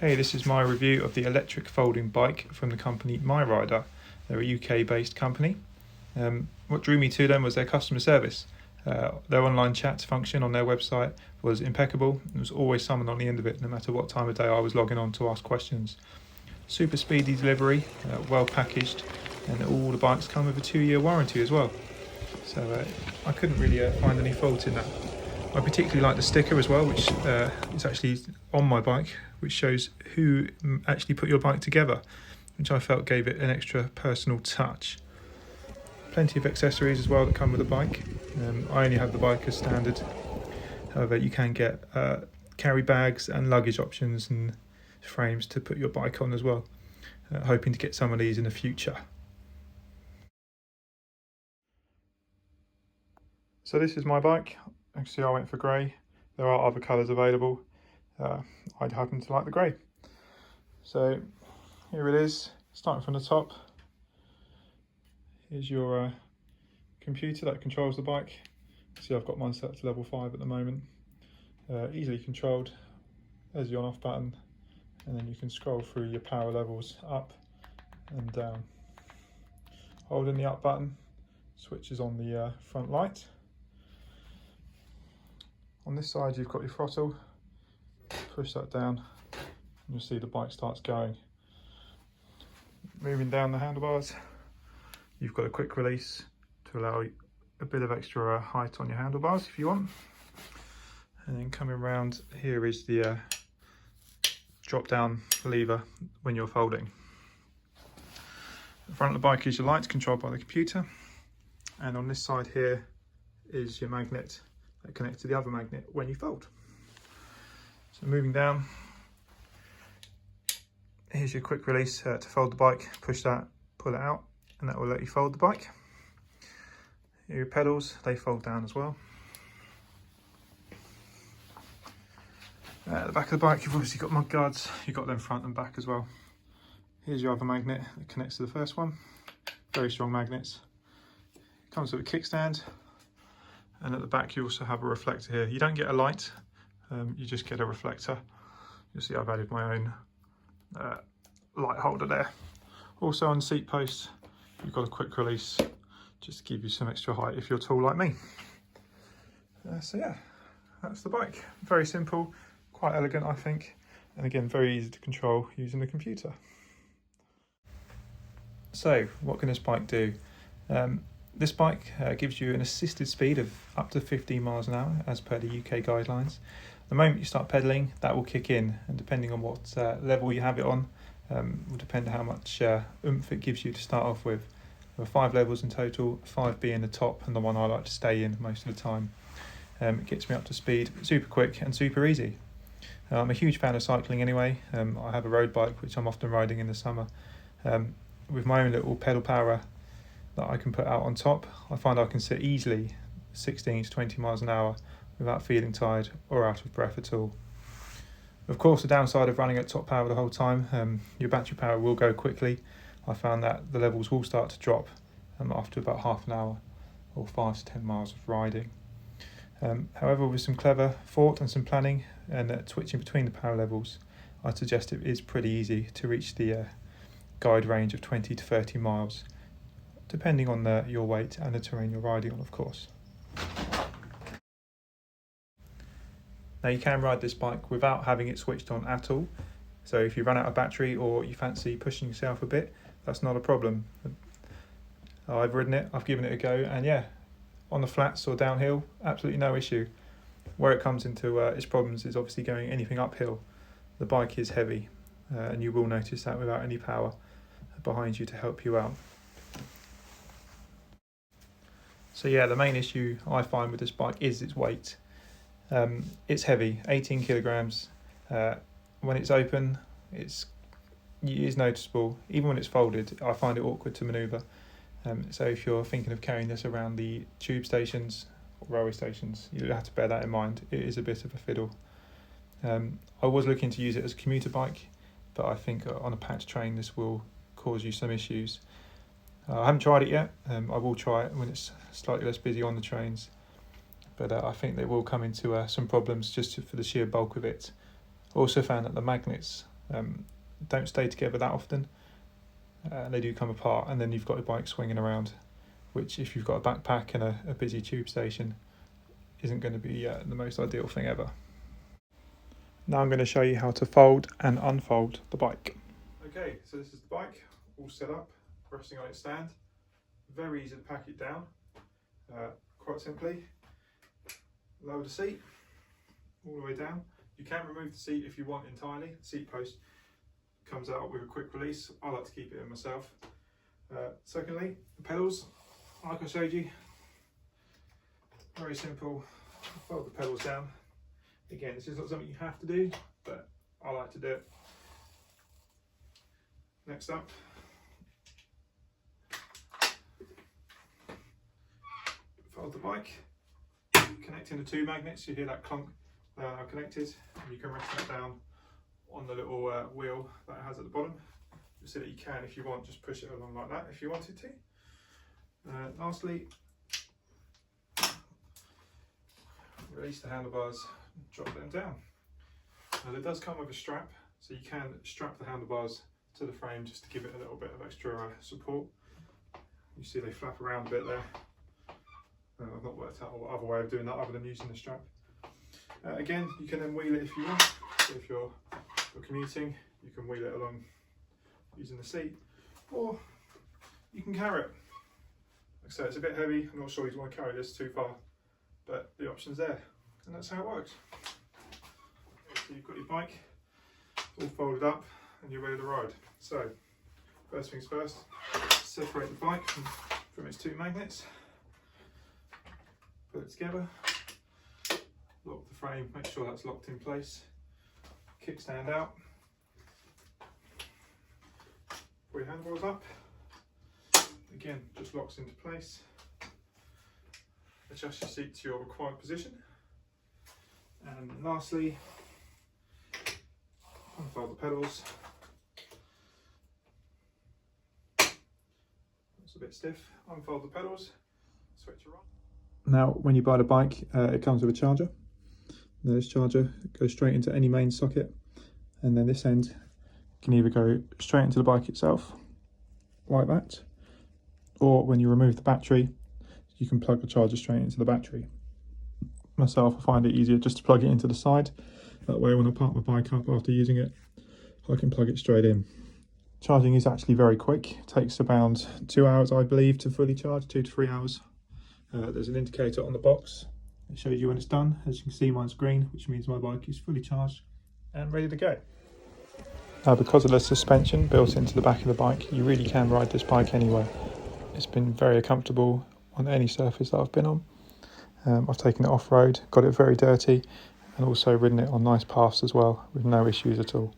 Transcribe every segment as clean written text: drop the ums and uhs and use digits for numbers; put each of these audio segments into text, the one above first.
Okay, this is my review of the electric folding bike from the company MiRider. They're a UK-based company. What drew me to them was their customer service. Their online chat function on their website was impeccable. There was always someone on the end of it, no matter what time of day I was logging on to ask questions. Super speedy delivery, well packaged, and all the bikes come with a 2-year warranty as well. So I couldn't really find any fault in that. I particularly like the sticker as well, which is actually on my bike, which shows who actually put your bike together, which I felt gave it an extra personal touch. Plenty of accessories as well that come with the bike. I only have the bike as standard. However, you can get carry bags and luggage options and frames to put your bike on as well. Hoping to get some of these in the future. So this is my bike. Actually, I went for grey. There are other colours available. I'd happen to like the grey. So here it is, starting from the top. Here's your computer that controls the bike. See, I've got mine set to level 5 at the moment. Easily controlled. There's the on off button, and then you can scroll through your power levels up and down. Holding the up button switches on the front light. On this side you've got your throttle. Push that down and you'll see the bike starts going. Moving down the handlebars, you've got a quick release to allow a bit of extra height on your handlebars if you want. And then coming around here is the drop down lever when you're folding. The front of the bike is your lights controlled by the computer, and on this side here is your magnet that connects to the other magnet when you fold. So moving down, here's your quick release to fold the bike. Push that, pull it out, and that will let you fold the bike. Here are your pedals, they fold down as well. At the back of the bike you've obviously got mud guards, you've got them front and back as well. Here's your other magnet that connects to the first one. Very strong magnets. It comes with a kickstand, and at the back you also have a reflector here. You don't get a light, you just get a reflector. You'll see I've added my own light holder there. Also on the seat post you've got a quick release just to give you some extra height if you're tall like me. So yeah, that's the bike. Very simple, quite elegant I think, and again very easy to control using the computer. So what can this bike do? This bike gives you an assisted speed of up to 15 miles an hour as per the UK guidelines. The moment you start pedalling, that will kick in, and depending on what level you have it on, will depend on how much oomph it gives you to start off with. There are 5 levels in total, 5 being the top and the one I like to stay in most of the time. It gets me up to speed super quick and super easy. I'm a huge fan of cycling anyway. I have a road bike which I'm often riding in the summer. With my own little pedal power that I can put out on top, I find I can sit easily 16 to 20 miles an hour without feeling tired or out of breath at all. Of course, the downside of running at top power the whole time, your battery power will go quickly. I found that the levels will start to drop after about half an hour or 5 to 10 miles of riding. However, with some clever thought and some planning and switching between the power levels, I suggest it is pretty easy to reach the guide range of 20 to 30 miles, depending on your weight and the terrain you're riding on, of course. Now you can ride this bike without having it switched on at all, so if you run out of battery or you fancy pushing yourself a bit, that's not a problem. I've ridden it, I've given it a go, and yeah, on the flats or downhill, absolutely no issue. Where it comes into its problems is obviously going anything uphill. The bike is heavy, and you will notice that without any power behind you to help you out. So yeah, the main issue I find with this bike is its weight. It's heavy, 18 kilograms. When it's open, it is noticeable. Even when it's folded, I find it awkward to manoeuvre. So if you're thinking of carrying this around the tube stations or railway stations, you'll have to bear that in mind. It is a bit of a fiddle. I was looking to use it as a commuter bike, but I think on a packed train this will cause you some issues. I haven't tried it yet. I will try it when it's slightly less busy on the trains, but I think they will come into some problems just for the sheer bulk of it. I also found that the magnets don't stay together that often. They do come apart, and then you've got your bike swinging around, which if you've got a backpack and a busy tube station isn't going to be the most ideal thing ever. Now I'm going to show you how to fold and unfold the bike. Okay, so this is the bike all set up, resting on its stand. Very easy to pack it down. Quite simply, lower the seat all the way down. You can remove the seat if you want entirely. The seat post comes out with a quick release. I like to keep it in myself. Secondly, the pedals, like I showed you, very simple. Fold the pedals down. Again, this is not something you have to do, but I like to do it. Next up, fold the bike, connecting the two magnets. You hear that clunk, they are now connected, and you can rest that down on the little wheel that it has at the bottom. You'll see that you can, if you want, just push it along like that if you wanted to. Lastly, release the handlebars, drop them down. Now it does come with a strap, so you can strap the handlebars to the frame just to give it a little bit of extra support. You see they flap around a bit there. I've not worked out what other way of doing that other than using the strap. Again, you can then wheel it if you want. So if you're commuting, you can wheel it along using the seat, or you can carry it. Like I say, it's a bit heavy. I'm not sure you'd want to carry this too far, but the option's there, and that's how it works. So you've got your bike all folded up and you're ready to ride. So first things first, separate the bike from its two magnets, put it together, lock the frame, make sure that's locked in place, kickstand out, pull your handlebars up, again just locks into place, adjust your seat to your required position, and lastly unfold the pedals. It's a bit stiff. Unfold the pedals, switch her on. Now when you buy the bike, it comes with a charger. Now this charger goes straight into any main socket, and then this end can either go straight into the bike itself like that, or when you remove the battery you can plug the charger straight into the battery. Myself, I find it easier just to plug it into the side. That way when I park my bike up after using it, I can plug it straight in. Charging is actually very quick. It takes about 2 hours, I believe, to fully charge, 2 to 3 hours. There's an indicator on the box. It shows you when it's done. As you can see, mine's green, which means my bike is fully charged and ready to go. Now, because of the suspension built into the back of the bike, you really can ride this bike anywhere. It's been very comfortable on any surface that I've been on. I've taken it off-road, got it very dirty, and also ridden it on nice paths as well, with no issues at all.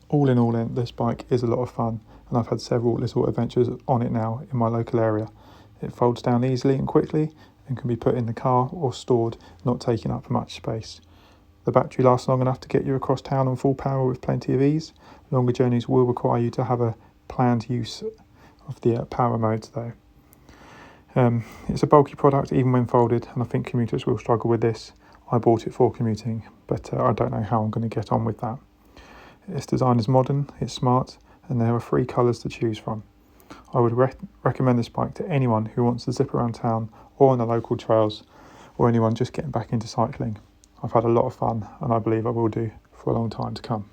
All in all, this bike is a lot of fun, and I've had several little adventures on it now in my local area. It folds down easily and quickly and can be put in the car or stored, not taking up much space. The battery lasts long enough to get you across town on full power with plenty of ease. Longer journeys will require you to have a planned use of the power modes though. It's a bulky product even when folded, and I think commuters will struggle with this. I bought it for commuting, but I don't know how I'm going to get on with that. Its design is modern, it's smart, and there are 3 colours to choose from. I would recommend this bike to anyone who wants to zip around town or on the local trails, or anyone just getting back into cycling. I've had a lot of fun, and I believe I will do for a long time to come.